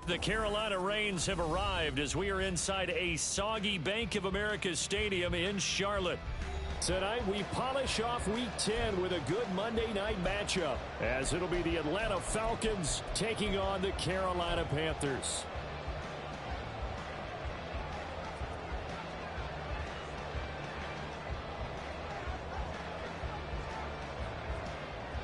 The Carolina Rains have arrived as we are inside a soggy Bank of America Stadium in Charlotte. Tonight we polish off Week 10 with a good Monday night matchup, as it'll be the Atlanta Falcons taking on the Carolina Panthers.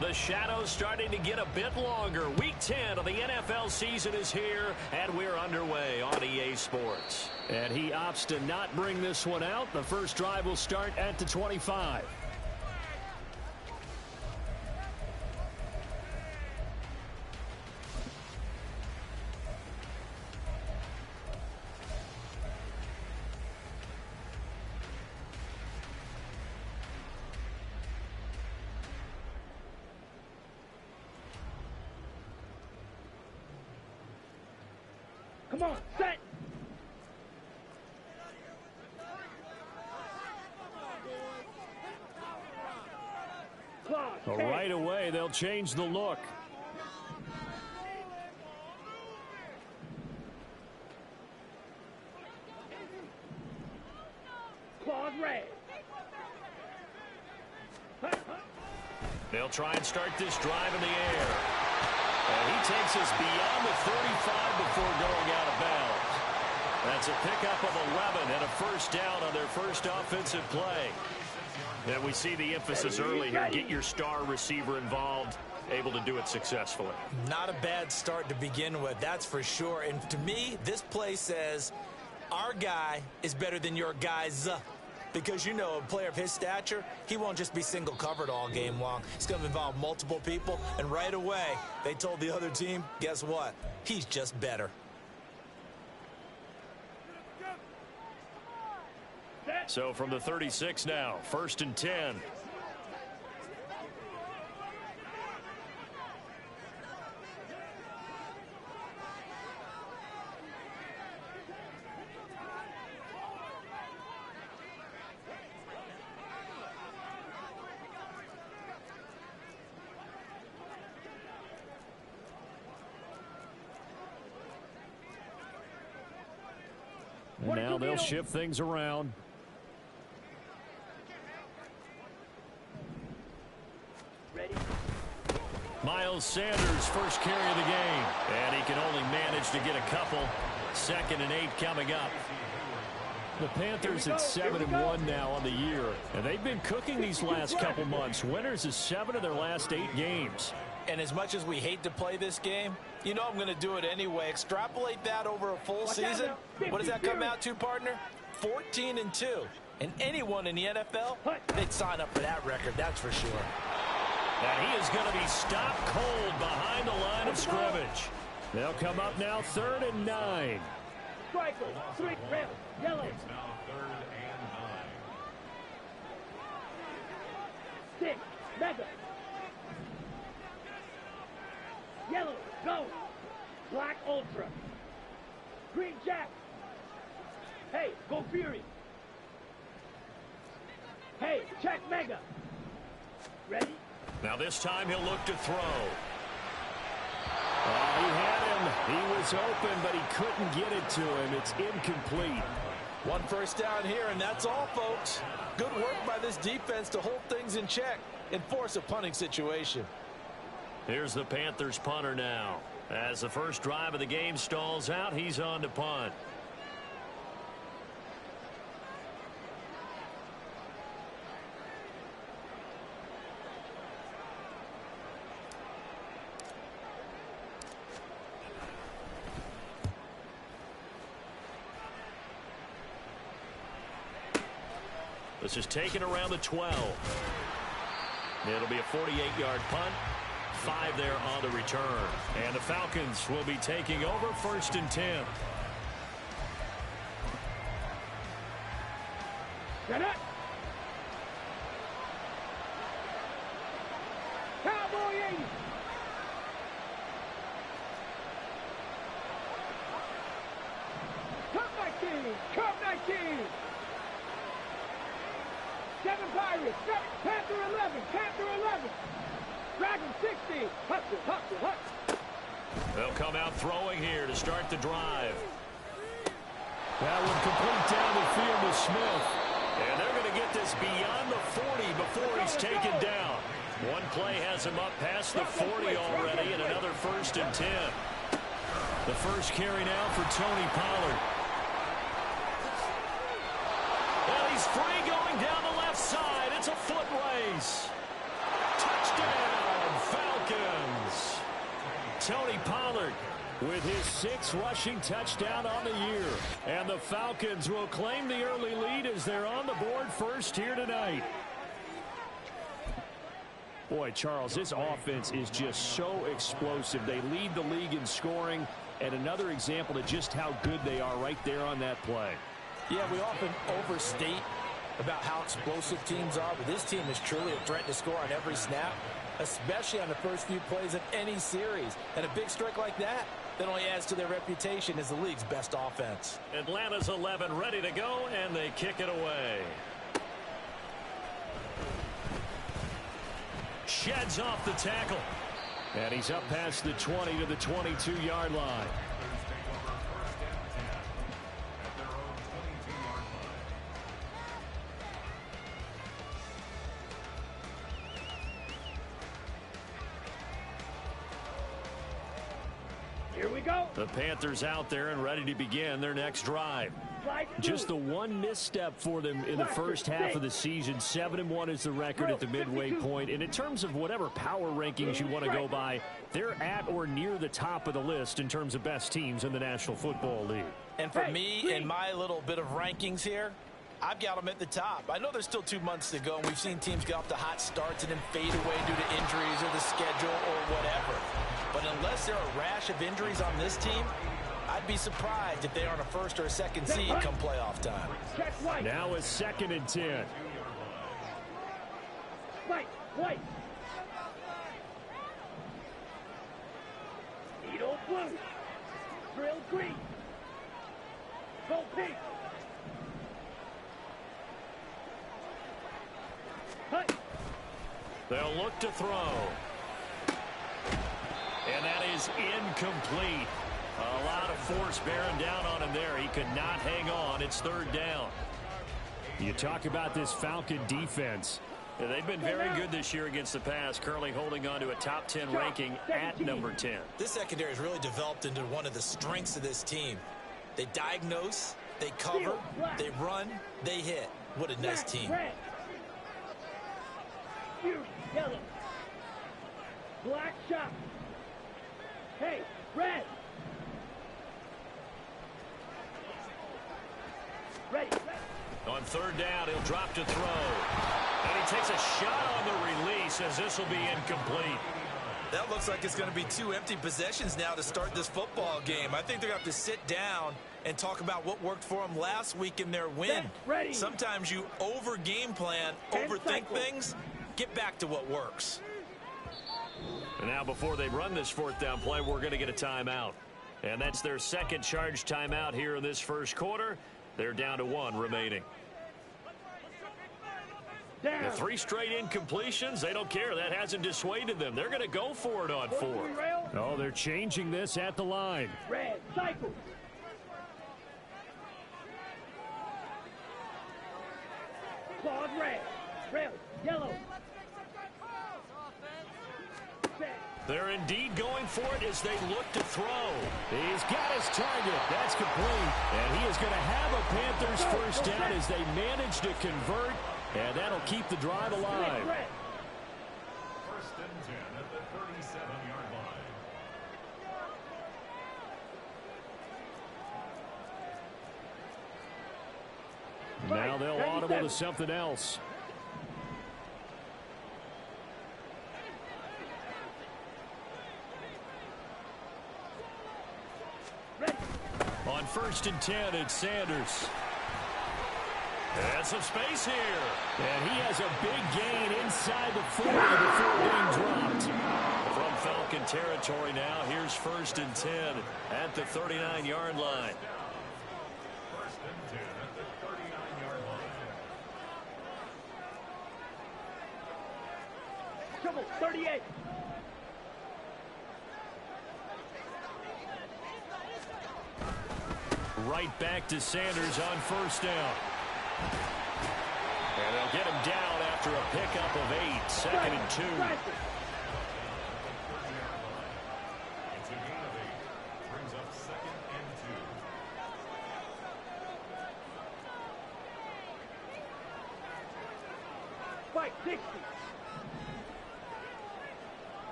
The shadow's starting to get a bit longer. Week 10 of the NFL season is here, and we're underway on EA Sports. And he opts to not bring this one out. The first drive will start at the 25. Come on, set! Right away, they'll change the look. Claws red. They'll try and start this drive in the air. And he takes us beyond the 35 before going out of bounds. That's a pickup of 11 and a first down on their first offensive play. And we see the emphasis early here. Get your star receiver involved, able to do it successfully. Not a bad start to begin with, that's for sure. And to me, this play says our guy is better than your guys. Because, you know, a player of his stature, he won't just be single covered all game long. It's going to involve multiple people. And right away, they told the other team, guess what? He's just better. So from the 36 now, 1st and 10. And now they'll shift things around. Ready? Miles Sanders, first carry of the game. And he can only manage to get a couple. 2nd and 8 coming up. The Panthers at 7-1 now on the year. And they've been cooking these last couple months. Winners of 7 of their last 8 games. And as much as we hate to play this game, you know I'm going to do it anyway. Extrapolate that over a full season. What does that come out to, partner? 14-2. And anyone in the NFL, they'd sign up for that record, that's for sure. And he is going to be stopped cold behind the line of scrimmage. They'll come up now 3rd and 9. Striker, 3, red, yellow. It's now 3rd and 9. 6, mega. Yellow, go. Black ultra. Green jack. Hey, go Fury. Hey, check mega. Ready? Now this time he'll look to throw. He had him. He was open, but he couldn't get it to him. It's incomplete. 1 first down here, and that's all, folks. Good work by this defense to hold things in check and force a punting situation. Here's the Panthers punter now. As the first drive of the game stalls out, he's on to punt. This is taken around the 12. It'll be a 48-yard punt. 5 there on the return. And the Falcons will be taking over 1st and 10. Get it! Cowboy 80! Cup 19! Cup 19! 7 Pirates! Panther 11! Panther 11! Dragon 60! Hustle, hustle, hustle! They'll come out throwing here to start the drive. That one complete down the field to Smith. And they're going to get this beyond the 40 before he's taken down. One play has him up past the 40 already, and another 1st and 10. The first carry now for Tony Pollard. Well, he's free going down the left side. It's a foot race. Touchdown, Falcons. Tony Pollard with his 6th rushing touchdown on the year. And the Falcons will claim the early lead as they're on the board first here tonight. Boy, Charles, this offense is just so explosive. They lead the league in scoring, and another example of just how good they are right there on that play. Yeah, we often overstate about how explosive teams are, but this team is truly a threat to score on every snap, especially on the first few plays of any series. And a big strike like that only adds to their reputation as the league's best offense. Atlanta's 11 ready to go, and they kick it away. Sheds off the tackle. And he's up past the 20 to the 22-yard line. Here we go. The Panthers out there and ready to begin their next drive. Just the one misstep for them in the first half of the season. 7-1 is the record at the midway point. And in terms of whatever power rankings you want to go by, they're at or near the top of the list in terms of best teams in the National Football League. And for me, in my little bit of rankings here, I've got them at the top. I know there's still 2 months to go, and we've seen teams get off to hot starts and then fade away due to injuries or the schedule or whatever. But unless there are a rash of injuries on this team, I'd be surprised if they aren't a 1st or a 2nd seed come playoff time. Now it's 2nd and 10. White. Needle blue. Drill green. Gold pink. They'll look to throw. And that is incomplete. A lot of force bearing down on him there. He could not hang on. It's 3rd down. You talk about this Falcon defense. Yeah, they've been very good this year against the pass, currently holding on to a top 10 ranking at number 10. This secondary has really developed into one of the strengths of this team. They diagnose, they cover, they run, they hit. What a nice team. Yellow. Black shot. Hey, red. Ready. On 3rd down, he'll drop to throw. And he takes a shot on the release as this will be incomplete. That looks like it's going to be 2 empty possessions now to start this football game. I think they're going to have to sit down and talk about what worked for them last week in their win. Sometimes you over-game plan, overthink things. Get back to what works. And now before they run this 4th down play, we're going to get a timeout. And that's their 2nd charge timeout here in this first quarter. They're down to 1 remaining. The 3 straight incompletions, they don't care. That hasn't dissuaded them. They're going to go for it on 4th. Oh, they're changing this at the line. Red, cycle. Claws red. Red, yellow. They're indeed going for it as they look to throw. He's got his target. That's complete. And he is going to have a Panthers first down as they manage to convert. And that'll keep the drive alive. 1st and 10 at the 37-yard line. Now they'll audible to something else. On 1st and 10, it's Sanders. And some space here. And he has a big gain inside the 40 before being dropped. From Falcon territory now, here's 1st and 10 at the 39-yard line. 1st and 10 at the 39-yard line. Trouble, 38. right back to Sanders on first down. And they'll get him down after a pickup of 8, second and 2. It's a gain of 8. Brings up second and 2. Fight 60.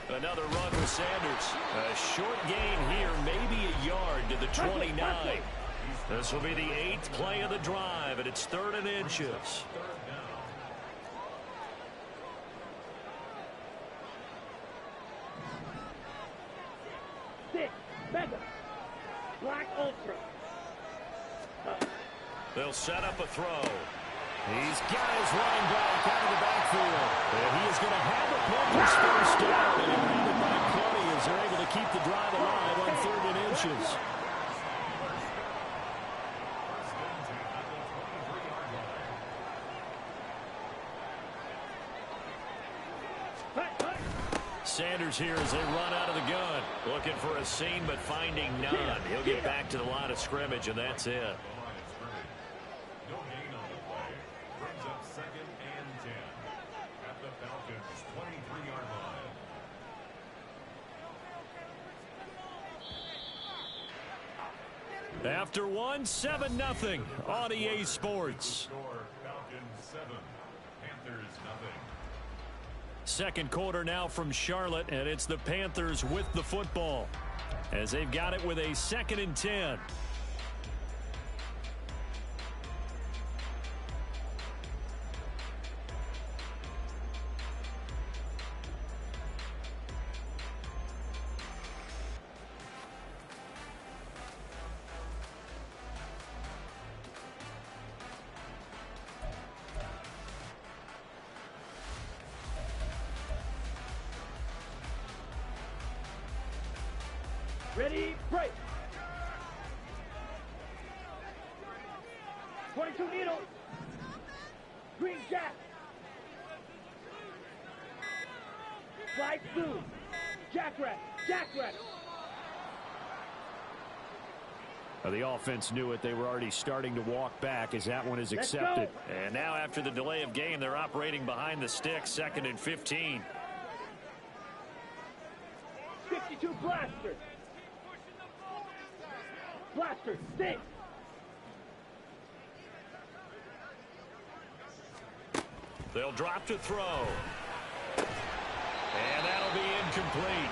Another run with Sanders. A short gain here, maybe a yard to the 29. This will be the 8th play of the drive, and it's 3rd and inches. Six. Mega. Black Ultra. They'll set up a throw. He's got his running back out of the backfield. And he is going to have a Panthers first down. And he ran it by plenty as they're able to keep the drive alive on 3rd and inches. Sanders here as they run out of the gun. Looking for a seam, but finding none. He'll get back to the line of scrimmage, and that's it. No gain on the play. Brings up second and 10 at the Falcons' 23-yard line. After one, 7-0 on EA Sports. Score Falcons 7, Panthers nothing. Second quarter now from Charlotte, and it's the Panthers with the football as they've got it with a 2nd and 10. Ready, break. 22 needle. Green jack. Fly blue. Jackrabbit. Jackrabbit. The offense knew it. They were already starting to walk back as that one is accepted. And now after the delay of game, they're operating behind the sticks, 2nd and 15. 52 blaster. Blaster, stay. They'll drop to throw. And that'll be incomplete.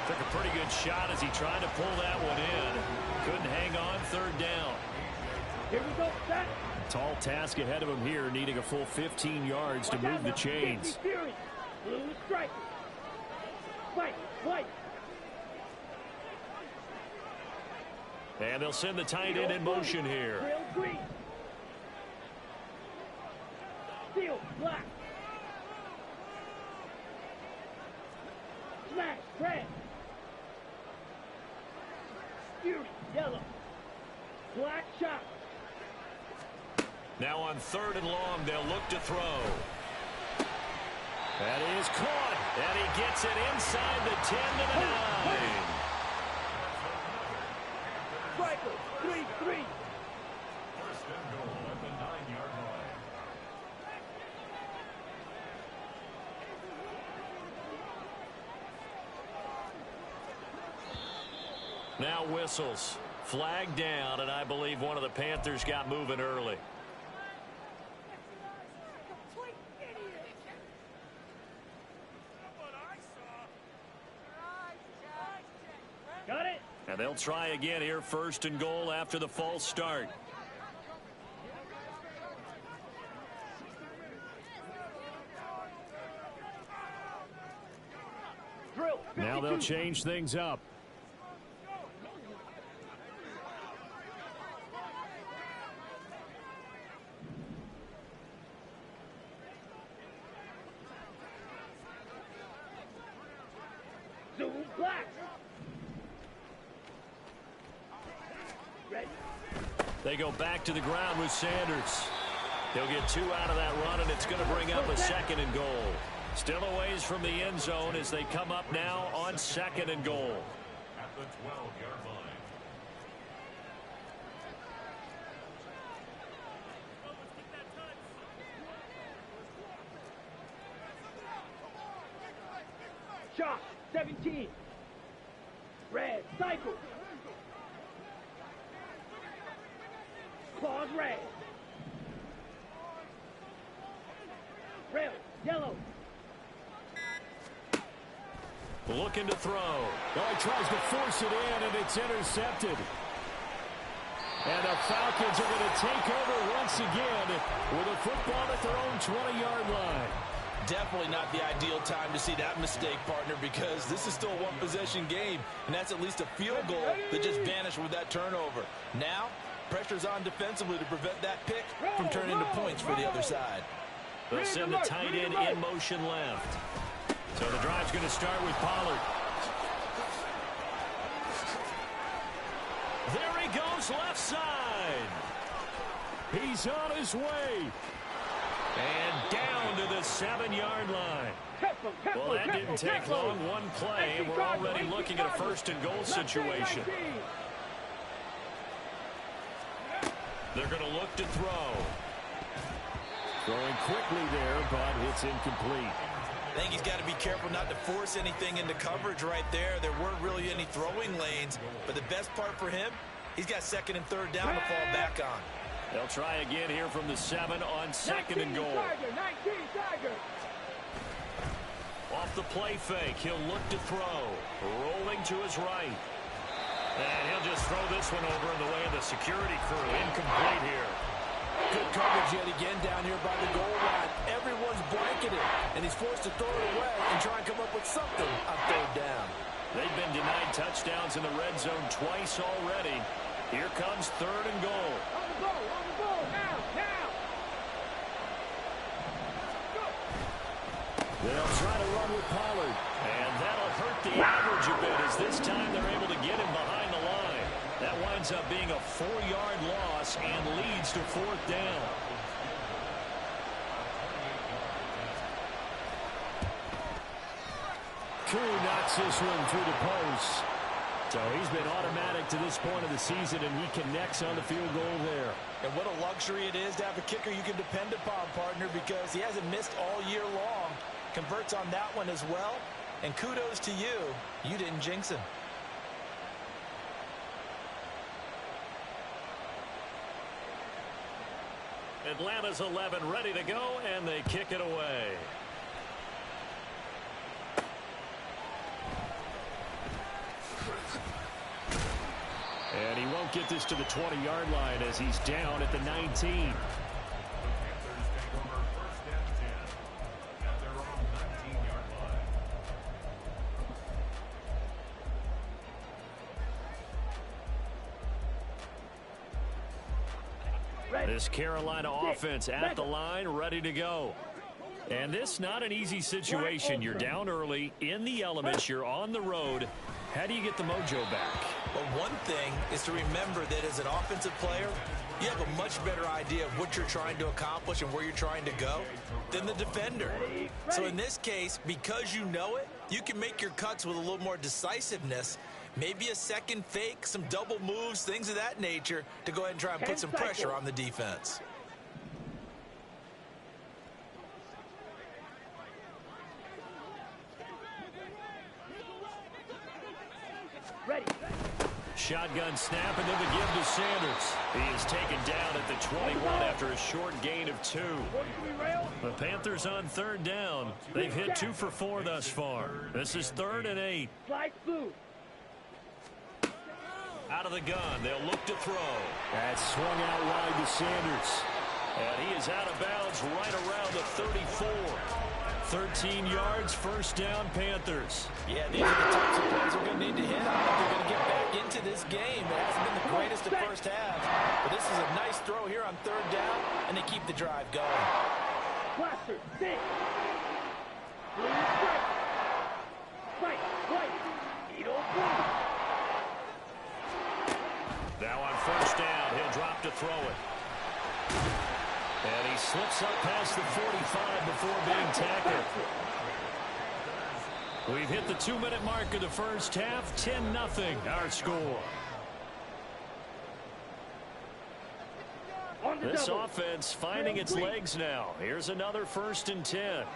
Took a pretty good shot as he tried to pull that one in. Couldn't hang on, 3rd down. Here we go, set. Tall task ahead of him here, needing a full 15 yards to move the chains. Blue strike. Fight, white. And they'll send the tight end in motion here. Trail green. Steel black. Smash red. Fury yellow. Black shot. Now on 3rd and long, they'll look to throw. That is caught. And he gets it inside the 10 to the 9. Striker, 3-3. First and goal at the 9-yard line. Now whistles. Flag down, and I believe one of the Panthers got moving early. Got it. And they'll try again here, 1st and goal after the false start. Drill. Now they'll change things up. Zoom black. Red. They go back to the ground with Sanders. He'll get 2 out of that run, and it's going to bring up a 2nd and goal. Still a ways from the end zone as they come up now on 2nd and goal. the 12-yard line. Shot, 17. Red, cycle. Claws, red. Rail, yellow. Looking to throw. Oh, he tries to force it in, and it's intercepted. And the Falcons are going to take over once again with a football at their own 20-yard line. Definitely not the ideal time to see that mistake, partner, because this is still a one-possession game, and that's at least a field goal that just vanished with that turnover. Now, pressure's on defensively to prevent that pick from turning into points for the other side. They'll send the tight end in motion left. So the drive's going to start with Pollard. There he goes, left side. He's on his way. And down to the 7-yard line. Well, that didn't take long. One play, and we're already looking at a first-and-goal situation. They're going to look to throw. Throwing quickly there, but it's incomplete. I think he's got to be careful not to force anything into coverage right there. There weren't really any throwing lanes, but the best part for him, he's got second and third down to fall back on. They'll try again here from the 7 on second and goal. Off the play fake, he'll look to throw. Rolling to his right. And he'll just throw this one over in the way of the security crew. Incomplete here. Good coverage yet again down here by the goal line. Everyone's blanketed, and he's forced to throw it away and try and come up with something on third down. They've been denied touchdowns in the red zone twice already. Here comes third and goal. On the goal, now. Go. They'll try to run with Pollard. And that'll hurt the average a bit as this time they're able to get him behind the line. That winds up being a 4-yard loss and leads to fourth down. Koo knocks this one through the post. So he's been automatic to this point of the season, and he connects on the field goal there. And what a luxury it is to have a kicker you can depend upon, partner, because he hasn't missed all year long. Converts on that one as well. And kudos to you. You didn't jinx him. Atlanta's 11 ready to go, and they kick it away. And he won't get this to the 20-yard line as he's down at the 19. This Carolina offense at the line, ready to go. And this not an easy situation. You're down early, in the elements, you're on the road. How do you get the mojo back? Well, one thing is to remember that as an offensive player, you have a much better idea of what you're trying to accomplish and where you're trying to go than the defender. So in this case, because you know it, you can make your cuts with a little more decisiveness. Maybe a second fake, some double moves, things of that nature to go ahead and try and put some pressure on the defense. Ready. Shotgun snap and then the give to Sanders. He is taken down at the 21 after a short gain of 2. The Panthers on third down. They've hit 2 for 4 thus far. This is 3rd and 8. Slide blue. Out of the gun, they'll look to throw. That's swung out wide to Sanders. And he is out of bounds right around the 34. 13 yards, first down, Panthers. Yeah, these are the types of plays we're going to need to hit on if they're going to get back into this game. It hasn't been the greatest of first halves, but this is a nice throw here on third down, and they keep the drive going. Blaster, sit. Blue strike. Fight, white. Eagle blue. Now on first down, he'll drop to throw it. And he slips up past the 45 before being tackled. We've hit the 2-minute mark of the first half. 10-0 our score. This offense finding its legs now. Here's another 1st and 10.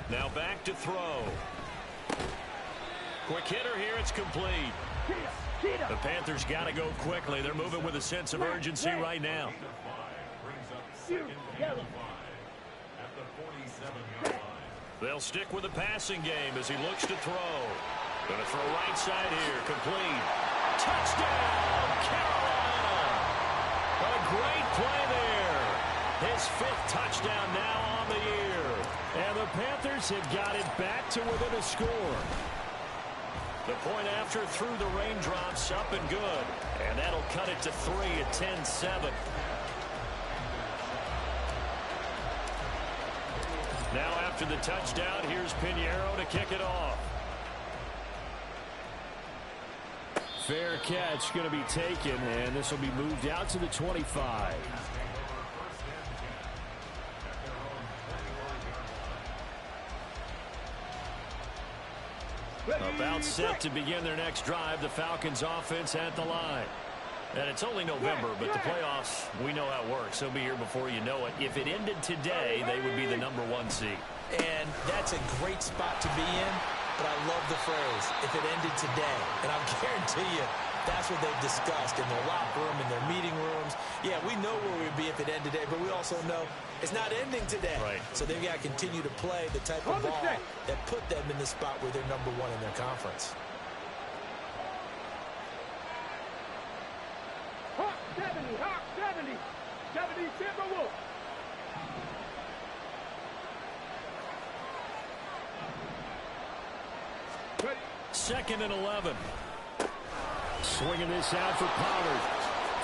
Now back to throw. Quick hitter here. It's complete. The Panthers got to go quickly. They're moving with a sense of urgency right now. They'll stick with the passing game as he looks to throw. Going to throw right side here. Complete. Touchdown, Carolina. A great play there. His 5th touchdown now on the year. And the Panthers have got it back to within a score. The point after through the raindrops, up and good. And that'll cut it to 3 at 10-7. Now after the touchdown, here's Pinheiro to kick it off. Fair catch going to be taken, and this will be moved out to the 25. About set to begin their next drive. The Falcons offense at the line. And it's only November, but the playoffs, we know how it works. They'll be here before you know it. If it ended today, they would be the #1 seed. And that's a great spot to be in, but I love the phrase, if it ended today. And I'll guarantee you, that's what they've discussed in their locker room, in their meeting rooms. Yeah, we know where we'd be if it ended today, but we also know it's not ending today. Right. So they've got to continue to play the type of ball that put them in the spot where they're #1 in their conference. Hawk 70, Hawk 70. 70 Timberwolves. Ready. 2nd and 11. Swinging this out for Pollard.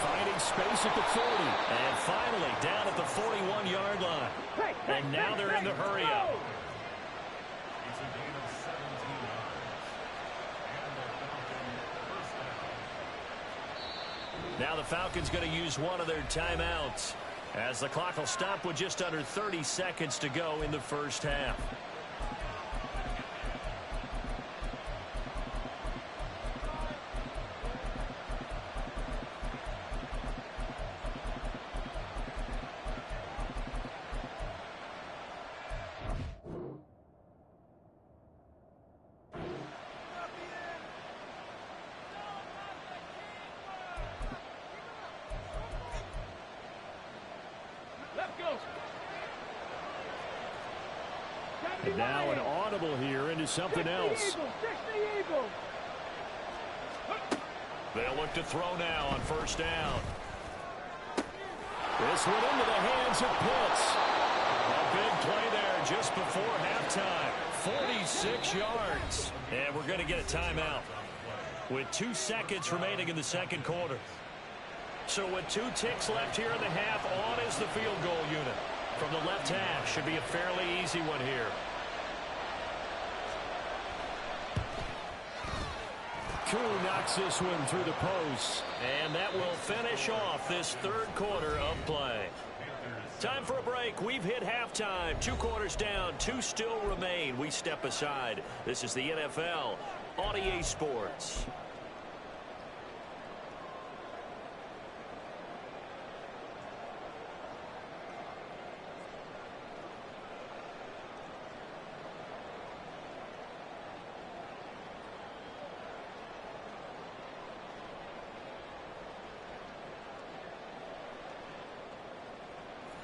Finding space at the 40. And finally down at the 41-yard line. And now they're in the hurry-up. It's a gain of 17 yards. And the Falcons first down. Now the Falcons going to use one of their timeouts as the clock will stop with just under 30 seconds to go in the first half. And now an audible here into something else. They'll look to throw now on first down. This one into the hands of Pitts. A big play there just before halftime. 46 yards. And we're going to get a timeout with 2 seconds remaining in the second quarter. So with 2 ticks left here in the half, on is the field goal unit. From the left hash, should be a fairly easy one here. Koo knocks this one through the post. And that will finish off this third quarter of play. Time for a break. We've hit halftime. 2 quarters down. 2 still remain. We step aside. This is the NFL on EA Sports.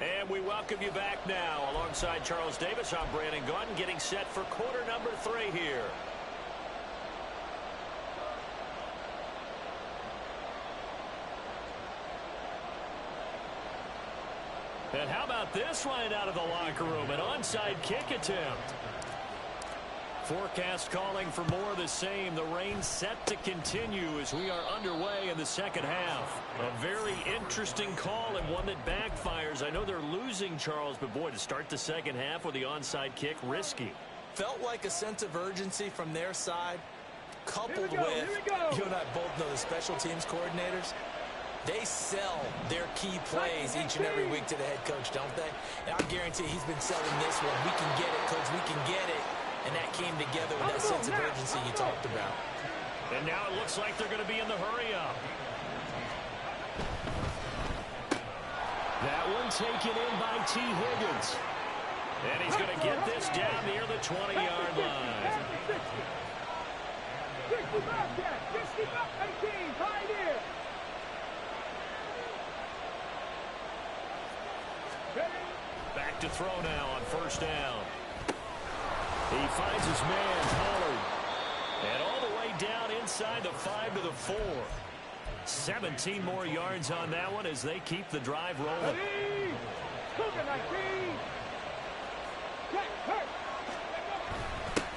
And we welcome you back now. Alongside Charles Davis, I'm Brandon Gunn, getting set for quarter number 3 here. And how about this right out of the locker room? An onside kick attempt. Forecast calling for more of the same. The rain set to continue as we are underway in the second half. A very interesting call and one that backfires. I know they're losing, Charles, but boy, to start the second half with the onside kick, risky. Felt like a sense of urgency from their side, coupled with, you and I both know the special teams coordinators. They sell their key plays each and every week to the head coach, don't they? And I guarantee he's been selling this one. We can get it, coach. We can get it. And that came together with that sense of urgency you talked about. And now it looks like they're going to be in the hurry-up. That one taken in by T. Higgins. And he's going to get this down near the 20-yard line. 60 back there. 60 back 18. Right here. Back to throw now on first down. He finds his man, Pollard. And all the way down inside the 5 to the 4. 17 more yards on that one as they keep the drive rolling.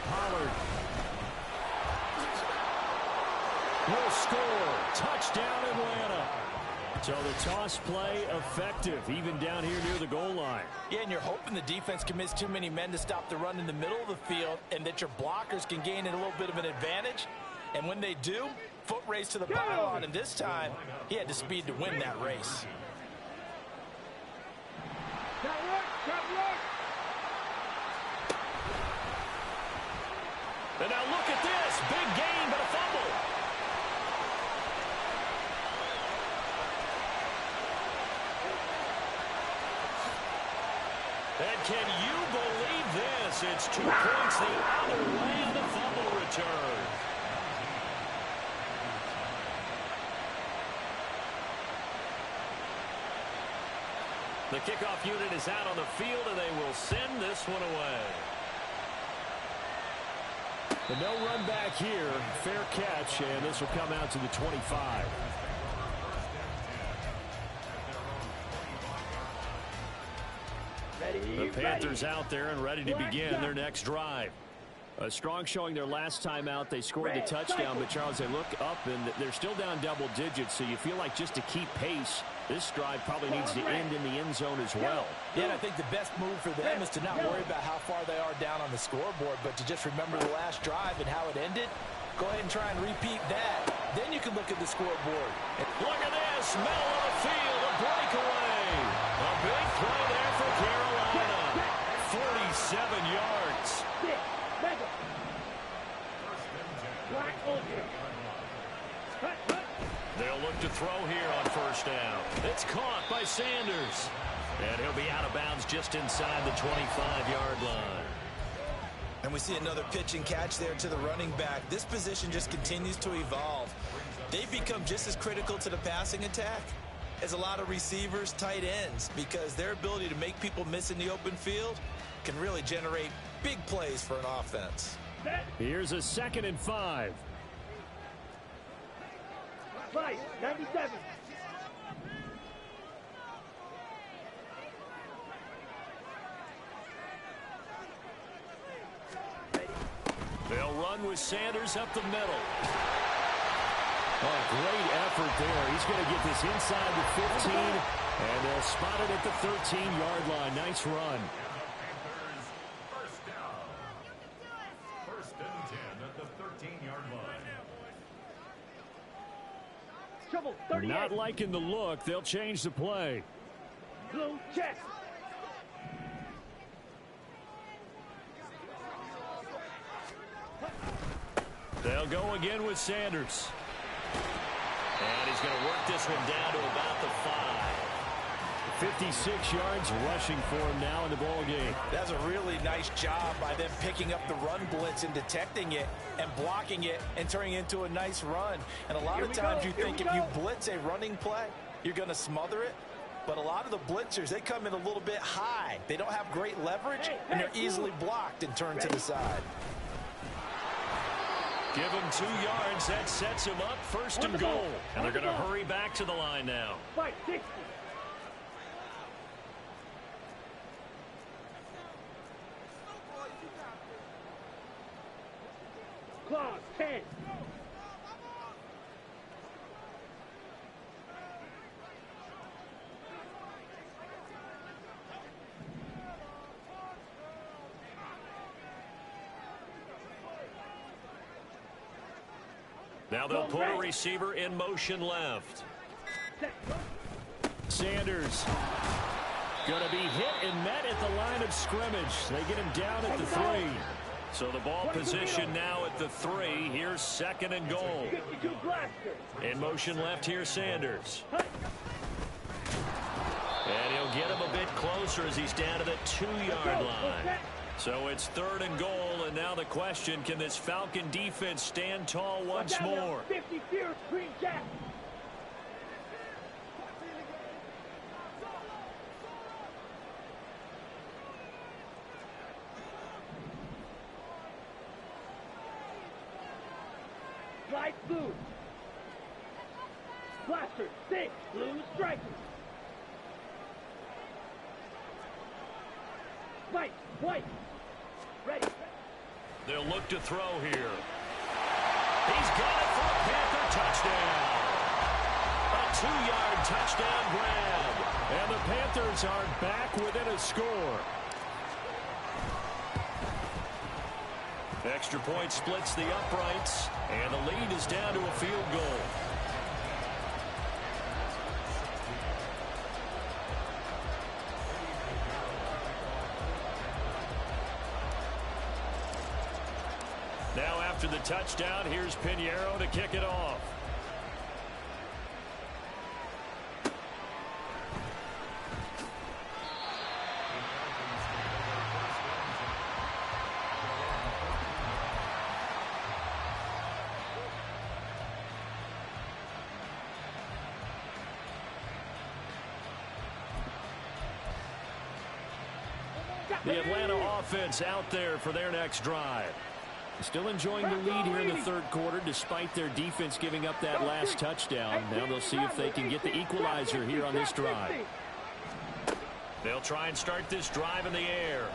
Pollard will score. Touchdown, Atlanta. So the toss play effective, even down here near the goal line. Yeah, and you're hoping the defense commits too many men to stop the run in the middle of the field and that your blockers can gain a little bit of an advantage. And when they do, foot race to the pylon, and this time he had the speed to win that race. And now look at this. Big gain, but a fumble. And can you believe this? It's 2 points the other way on the fumble return. The kickoff unit is out on the field, and they will send this one away. The no run back here, fair catch, and this will come out to the 25. The Panthers out there and ready to begin their next drive. A strong showing their last time out. They scored the touchdown, but Charles, they look up and they're still down double digits, so you feel like just to keep pace, this drive probably needs to end in the end zone as well. Yeah, and I think the best move for them is to not worry about how far they are down on the scoreboard, but to just remember the last drive and how it ended. Go ahead and try and repeat that. Then you can look at the scoreboard. Look at this. Middle of the field, a breakaway. A big play there for Carolina. 47 yards. They'll look to throw here on first down. It's caught by Sanders. And he'll be out of bounds just inside the 25-yard line. And we see another pitch and catch there to the running back. This position just continues to evolve. They've become just as critical to the passing attack as a lot of receivers, tight ends, because their ability to make people miss in the open field can really generate big plays for an offense. Here's a 2nd and 5. 97. They'll run with Sanders up the middle. Oh, great effort there. He's going to get this inside the 15, and they'll spot it at the 13-yard line. Nice run. First down. 1st and 10 at the 13-yard line. Not liking the look. They'll change the play. Blue check. They'll go again with Sanders. And he's going to work this one down to about the 5. 56 yards rushing for him now in the ball game. That's a really nice job by them picking up the run blitz and detecting it and blocking it and turning it into a nice run. And a lot of times you think if you blitz a running play, you're going to smother it. But a lot of the blitzers, they come in a little bit high. They don't have great leverage, and they're easily blocked and turned to the side. Give him 2 yards. That sets him up 1st and goal. And they're going to hurry back to the line now. Fight 60. Clause 10. Now they'll put a receiver in motion left. Sanders going to be hit and met at the line of scrimmage. They get him down at the 3. So the ball position now at the 3. Here's 2nd and goal. In motion left here, Sanders. And he'll get him a bit closer as he's down to the 2-yard line. So it's 3rd and goal, and now the question, can this Falcon defense stand tall once more? 50 Fierce, Green Jack. Light blue. Blaster, 6, blue striker. White. Ready. They'll look to throw here. He's got it for a Panther touchdown. A 2-yard touchdown grab. And the Panthers are back within a score. Extra point splits the uprights, and the lead is down to a field goal. Now after the touchdown, here's Pinheiro to kick it off. The Atlanta offense out there for their next drive. Still enjoying the lead here in the 3rd quarter despite their defense giving up that last touchdown. Now they'll see if they can get the equalizer here on this drive. They'll try and start this drive in the air.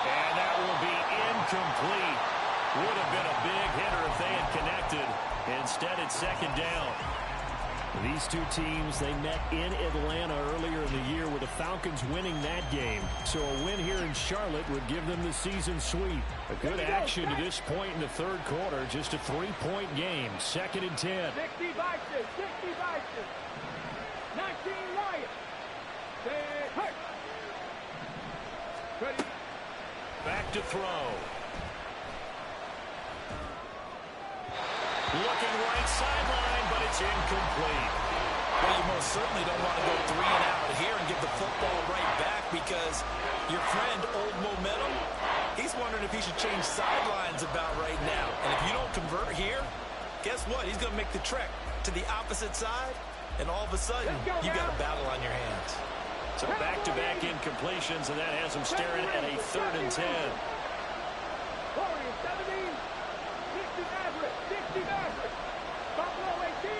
And that will be incomplete. Would have been a big hitter if they had connected. Instead, it's 2nd down. These two teams, they met in Atlanta earlier in the year with the Falcons winning that game. So a win here in Charlotte would give them the season sweep. A good action to this point in the 3rd quarter. Just a 3-point game. 2nd and 10. 60 Bison, 60 Bison. 19 Lions. Stay hurt. Ready. Back to throw. Looking right sideline, but it's incomplete. Well, you most certainly don't want to go 3 and out here and give the football right back because your friend, Old Momentum, he's wondering if he should change sidelines about right now. And if you don't convert here, guess what? He's going to make the trek to the opposite side, and all of a sudden, you got a battle on your hands. So back-to-back incompletions, and that has him staring at a 3rd and 10. Warriors 70. 60 Maverick, 60 Maverick. Buffalo 18.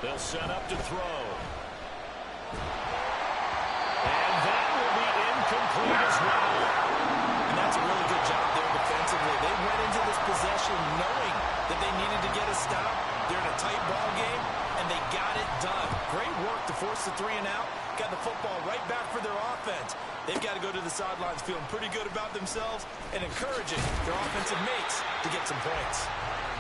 They'll set up to throw. And that will be incomplete as well. And that's a really good job there defensively. They went into this possession knowing that they needed to get a stop. They're in a tight ball game, and they got it done. Great work to force the 3 and out. Got the football right back for their offense. They've got to go to the sidelines feeling pretty good about themselves and encouraging their offensive mates to get some points.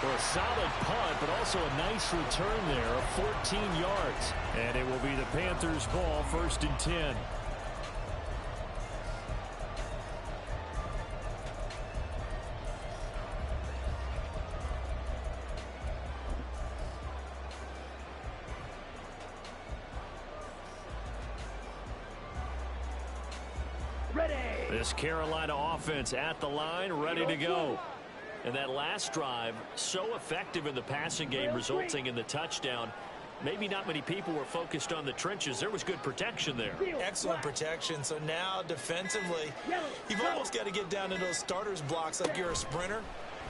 For a solid punt, but also a nice return there of 14 yards. And it will be the Panthers' ball, 1st and 10. This Carolina offense at the line, ready to go. And that last drive, so effective in the passing game, resulting in the touchdown. Maybe not many people were focused on the trenches. There was good protection there. Excellent protection. So now defensively, you've almost got to get down to those starters blocks like you're a sprinter.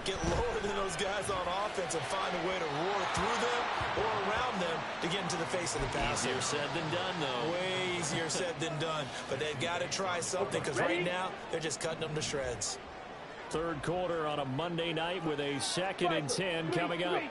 Get lower than those guys on offense and find a way to roar through them or around them to get into the face of the passer. Easier said than done, though. Way easier said than done. But they've got to try something because right now they're just cutting them to shreds. 3rd quarter on a Monday night with a 2nd and 10 coming up.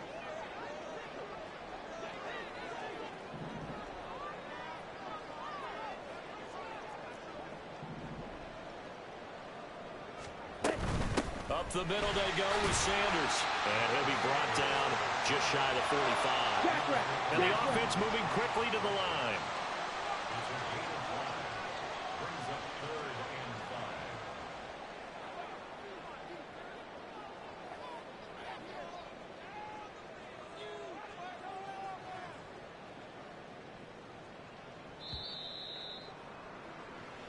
Up the middle they go with Sanders. And he'll be brought down just shy of the 45. And the offense moving quickly to the line. Brings up 3rd and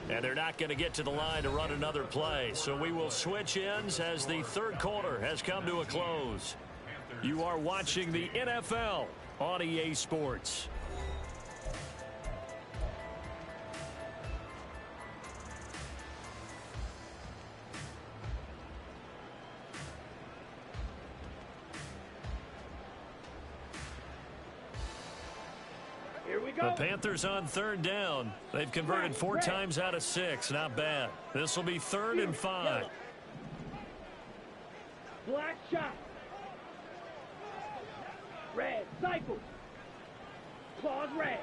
5. And they're not going to get to the line to run another play. So we will switch ends as the third quarter has come to a close. You are watching the NFL on EA Sports. Here we The go. Panthers on 3rd down. They've converted 4 times out of 6. Not bad. This will be 3rd and 5. Black shot. Red, cycle. Claws red.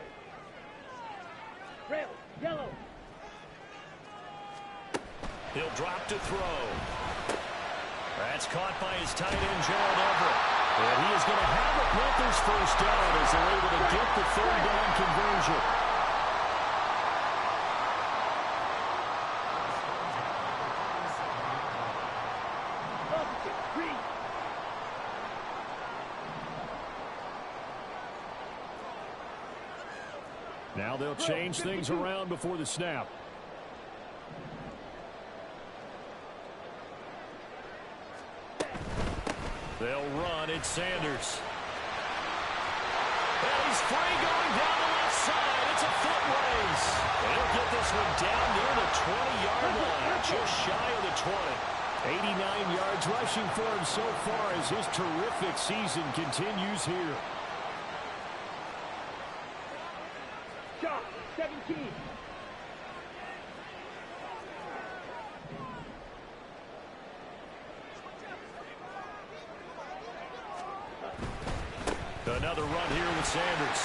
Red, yellow. He'll drop to throw. That's caught by his tight end, Gerald Everett. And he is going to have the Panthers first down as they're able to get the 3rd down conversion. Now they'll change things around before the snap. They'll run. It's Sanders. And he's free going down the left side. It's a foot race. And he'll get this one down near the 20-yard line, just shy of the 20. 89 yards rushing for him so far as his terrific season continues here. Shot, 17. Another run here with Sanders.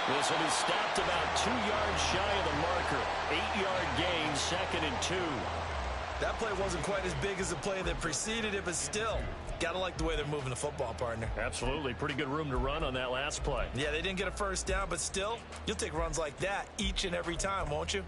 This will be stopped about 2 yards shy of the marker. 8-yard gain, 2nd and 2. That play wasn't quite as big as the play that preceded it, but still, gotta like the way they're moving the football, partner. Absolutely. Pretty good room to run on that last play. Yeah, they didn't get a first down, but still, you'll take runs like that each and every time, won't you?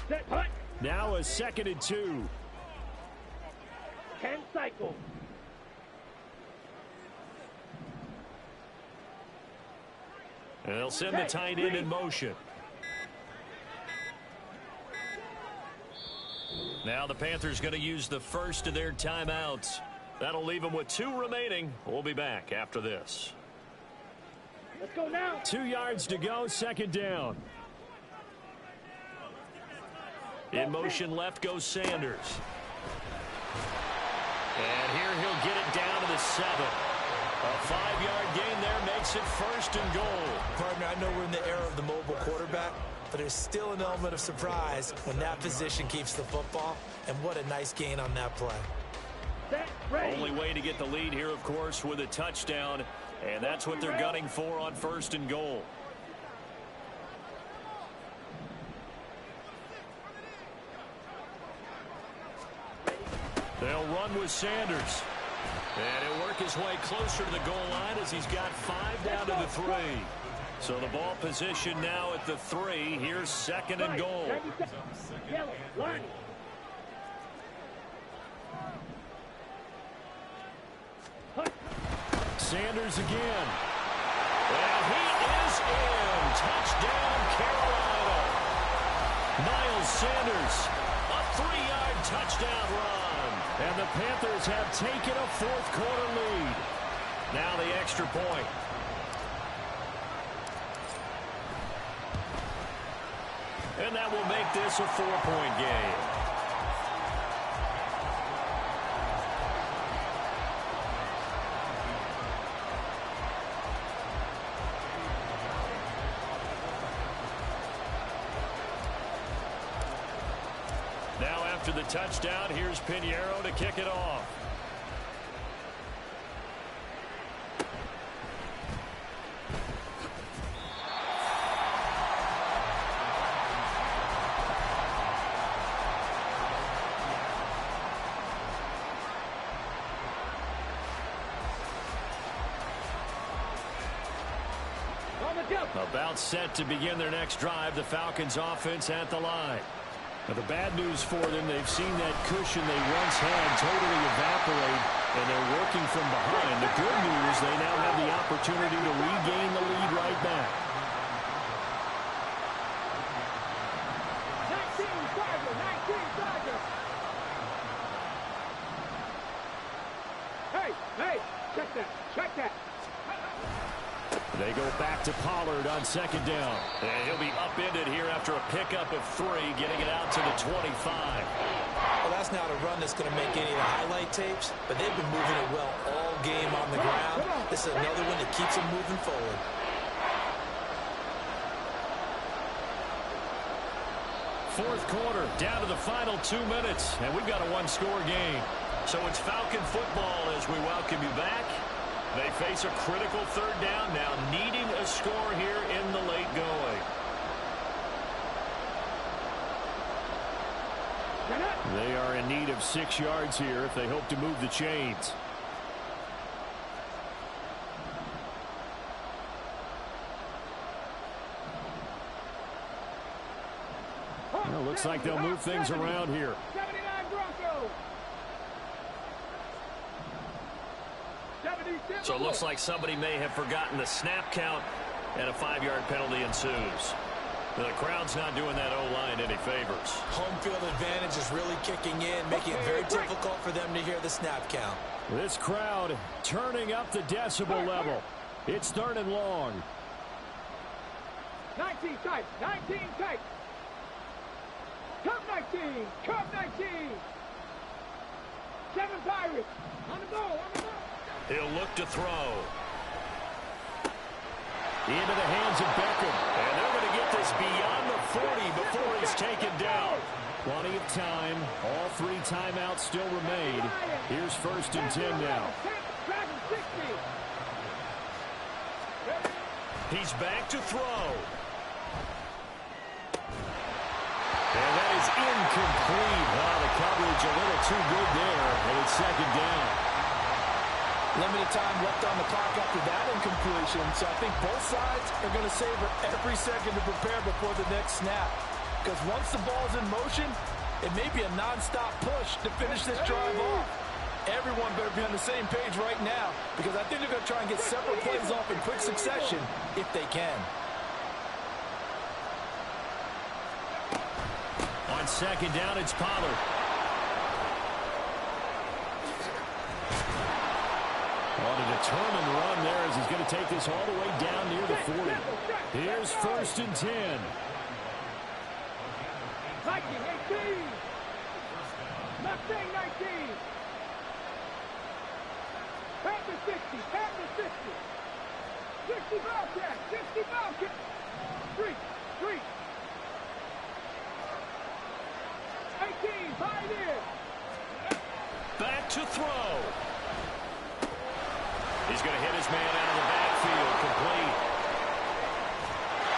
Set, punt. Now a 2nd and 2. 10 cycle. And they'll send the tight end in motion. Now the Panthers going to use the first of their timeouts. That'll leave them with 2 remaining. We'll be back after this. Let's go now. 2 yards to go, 2nd down. In motion left goes Sanders. And here he'll get it down to the 7. A 5-yard gain there makes it 1st and goal. Partner, I know we're in the era of the mobile quarterback, but there's still an element of surprise when that position keeps the football, and what a nice gain on that play. Set, ready. Only way to get the lead here, of course, with a touchdown, and that's what they're gunning for on 1st and goal. They'll run with Sanders. And he'll work his way closer to the goal line as he's got 5 down to the 3. So the ball position now at the 3. Here's 2nd and goal. Yellow, line. Sanders again. And he is in. Touchdown, Carolina. Miles Sanders, a 3-yard touchdown run. And the Panthers have taken a 4th quarter lead. Now the extra point. And that will make this a 4-point game. after the touchdown. Here's Pinheiro to kick it off. About set to begin their next drive. The Falcons offense at the line. Now, the bad news for them, they've seen that cushion they once had totally evaporate, and they're working from behind. The good news, they now have the opportunity to regain the lead right back. 19 Tiger, 19 Tiger. Hey, check that, check that. They go back to Pollard on second down. And he'll be upended here after a pickup of 3, getting it out to the 25. Well, that's not a run that's going to make any of the highlight tapes, but they've been moving it well all game on the ground. This is another one that keeps them moving forward. Fourth quarter, down to the final 2 minutes, and we've got a one-score game. So it's Falcon football as we welcome you back. They face a critical third down now, needing a score here in the late going. They are in need of 6 yards here if they hope to move the chains. Well, looks like they'll move things around here. 79 Broncos. So it looks like somebody may have forgotten the snap count, and a 5-yard penalty ensues. The crowd's not doing that O-line any favors. Home field advantage is really kicking in, making it very difficult for them to hear the snap count. This crowd turning up the decibel level. It's third and long. 19 tight, 19 tight. Come 19, come 19. 7 Pirates. On the goal, on the goal. He'll look to throw. Into the hands of Beckham. And they're going to get this beyond the 40 before he's taken down. Plenty of time. All 3 timeouts still remain. Here's first and 10 now. He's back to throw. And that is incomplete. Wow, the coverage a little too good there. And it's second down. Limited time left on the clock after that incompletion, so I think both sides are going to savor every second to prepare before the next snap. Because once the ball's in motion, it may be a non-stop push to finish this drive off. Everyone better be on the same page right now, because I think they're going to try and get several plays off in quick succession if they can. On second down, it's Pollard. On a determined run there as he's going to take this all the way down near the 40. Here's first and 10. Viking 18. Mustang 19. Panther 60, Panther 60. 60 Bobcat, 60 Bobcat. 3. 18, Pioneer. Back to throw. He's going to hit his man out of the backfield, complete.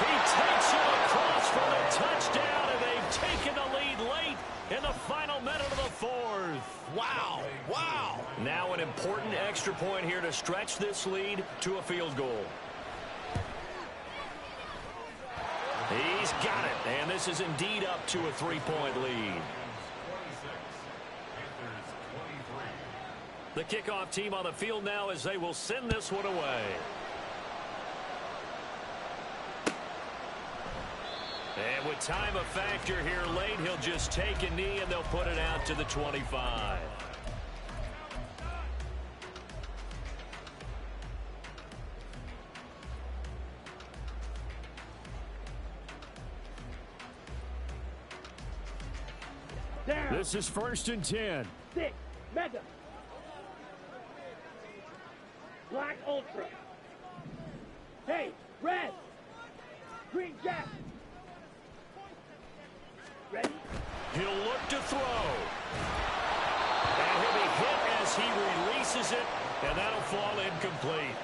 He takes it across for the touchdown, and they've taken the lead late in the final minute of the 4th. Wow. Now an important extra point here to stretch this lead to a field goal. He's got it, and this is indeed up to a 3-point lead. The kickoff team on the field now as they will send this one away. And with time a factor here late, he'll just take a knee and they'll put it out to the 25. Down. This is first and 10. 6. Mega. Black Ultra. Hey, red. Green Jack. Ready? He'll look to throw. misses it, and that'll fall incomplete.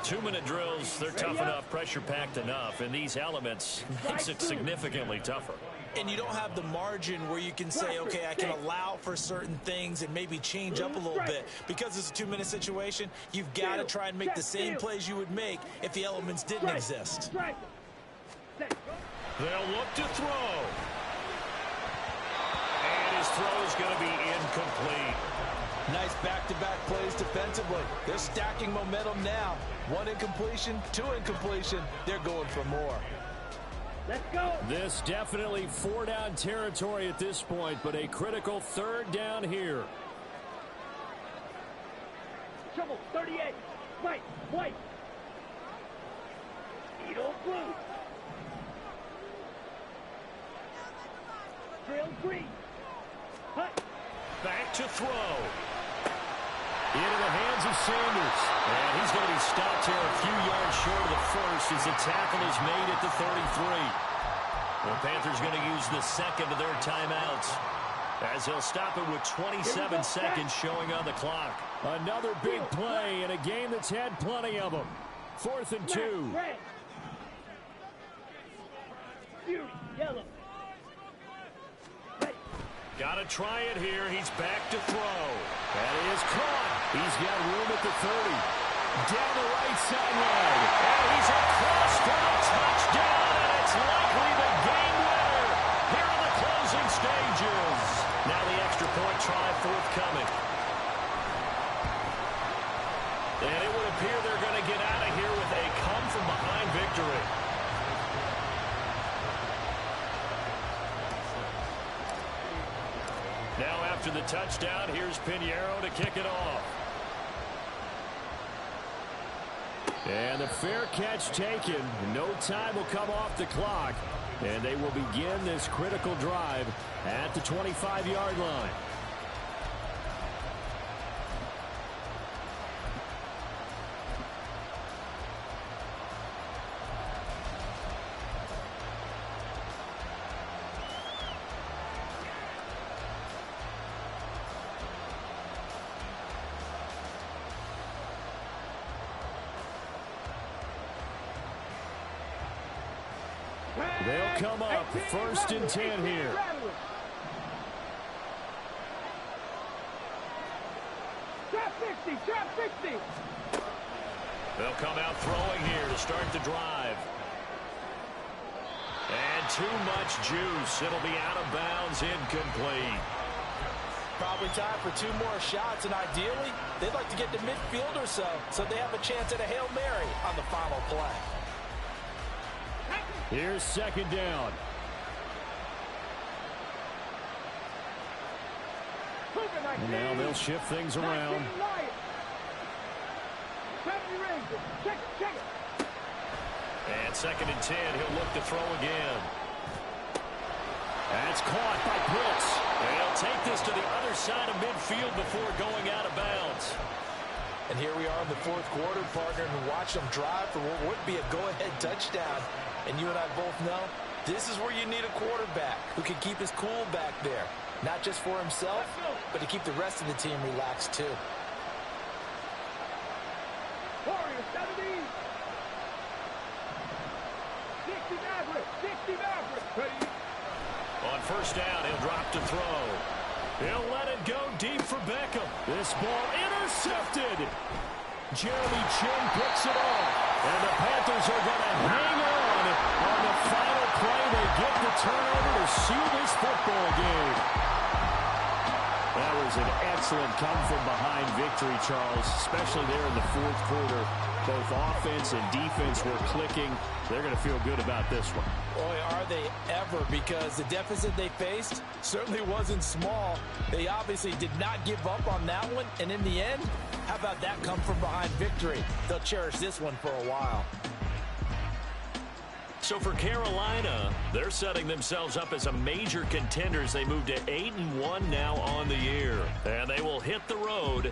2-minute drills, they're tough enough, pressure-packed enough, and these elements makes it significantly tougher. And you don't have the margin where you can say, okay, I can allow for certain things and maybe change up a little bit. Because it's a 2-minute situation, you've got to try and make the same plays you would make if the elements didn't exist. They'll look to throw. And his throw is going to be incomplete. Nice back-to-back plays defensively. They're stacking momentum now. 1 incompletion, 2 incompletion. They're going for more. Let's go. This definitely 4-down territory at this point, but a critical 3rd down here. Trouble, 38. White. Eagle blue. Drill green. Hut. Back to throw. Into the hands of Sanders. And he's going to be stopped here a few yards short of the first as the tackle is made at the 33. The Panthers going to use the second of their timeouts as he'll stop it with 27 seconds showing on the clock. Another big play in a game that's had plenty of them. 4th and 2. Red. Fury, yellow. Got to try it here. He's back to throw. That is caught. He's got room at the 30. Down the right sideline. And he's across for a touchdown. And it's likely the game winner here in the closing stages. Now the extra point try forthcoming. And it would appear they're going to get out of here with a come-from-behind victory. Now after the touchdown, here's Pinheiro to kick it off. And the fair catch taken. No time will come off the clock. And they will begin this critical drive at the 25-yard line. They'll come up 1st and 10 here. Trap 60. They'll come out throwing here to start the drive. And too much juice. It'll be out of bounds, incomplete. Probably time for 2 more shots, and ideally, they'd like to get to midfield or so they have a chance at a Hail Mary on the final play. Here's 2nd down. And now they'll shift things around. Check it. And 2nd and 10. He'll look to throw again. That's caught by Brooks. And he'll take this to the other side of midfield before going out of bounds. And here we are in the 4th quarter, partner, and watch them drive for what would be a go-ahead touchdown. And you and I both know this is where you need a quarterback who can keep his cool back there. Not just for himself, but to keep the rest of the team relaxed too. Warrior 70. 60 Maverick. Ready. On 1st down, he'll drop to throw. He'll let it go deep for Beckham. This ball intercepted. Jeremy Chin picks it off. And the Panthers are going to hang on the final play. They get the turnover to seal this football game. That was an excellent come-from-behind victory, Charles, especially there in the 4th quarter. Both offense and defense were clicking. They're going to feel good about this one. Boy, are they ever, because the deficit they faced certainly wasn't small. They obviously did not give up on that one, and in the end, how about that come-from-behind victory? They'll cherish this one for a while. So for Carolina, they're setting themselves up as a major contender as they move to 8-1 now on the year. And they will hit the road